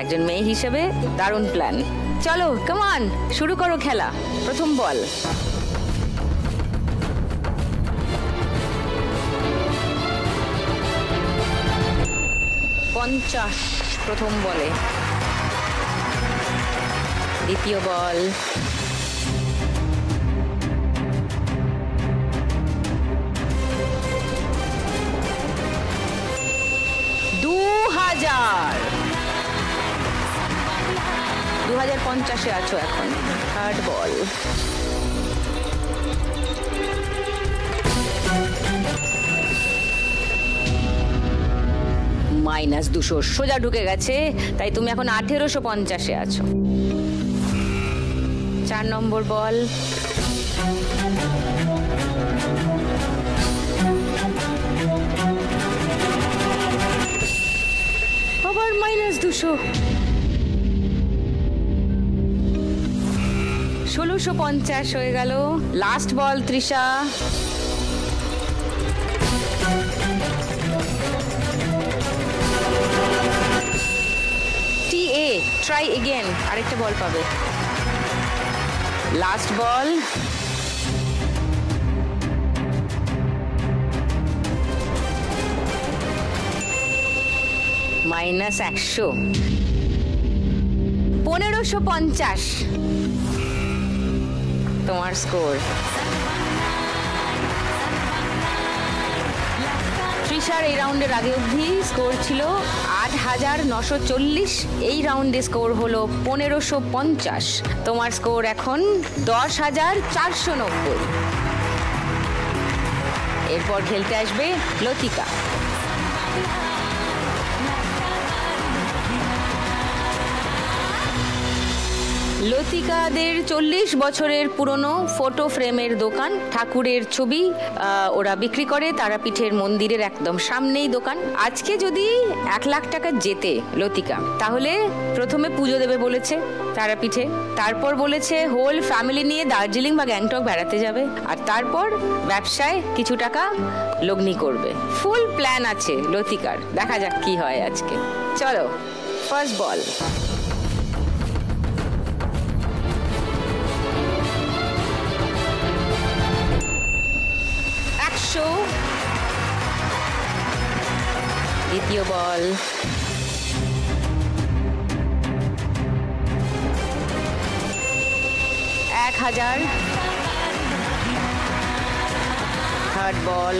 একজন মেয়ে হিসেবে দারুণ প্ল্যান। চলো কামান, শুরু করো খেলা। প্রথম বল। পঞ্চাশ প্রথম বলে। দ্বিতীয় বল। দু হাজার 2050-এ আছো এখন। থার্ড বল। -200 সোজা ঢুকে গেছে, তাই তুমি এখন 1850-এ আছো। 4 নম্বর বল। আবার -200। 1650 হয়ে গেল। লাস্ট বল তৃষা। TA ট্রাই এগেন, আরেকটা বল পাবে। লাস্ট বল। -100। 1550 তোমার স্কোর। তৃষার এই রাউন্ডের আগে অবধি স্কোর ছিল 8940। এই রাউন্ডে স্কোর হলো 1550। তোমার স্কোর এখন 10,490। এরপর খেলতে আসবে লতিকা। লতিকাদের 40 বছরের পুরনো ফটো ফ্রেমের দোকান, ঠাকুরের ছবি ওরা বিক্রি করে তারাপীঠের মন্দিরের একদম সামনেই দোকান। আজকে যদি 1 লাখ টাকা জেতে লতিকা, তাহলে প্রথমে পুজো দেবে বলেছে তারাপীঠে, তারপর বলেছে হোল ফ্যামিলি নিয়ে দার্জিলিং বা গ্যাংটক বেড়াতে যাবে, আর তারপর ব্যবসায় কিছু টাকা লগ্নি করবে। ফুল প্ল্যান আছে লতিকার, দেখা যাক কি হয় আজকে। চলো ফার্স্ট বল। দ্বিতীয় বল। 1000। থার্ড বল।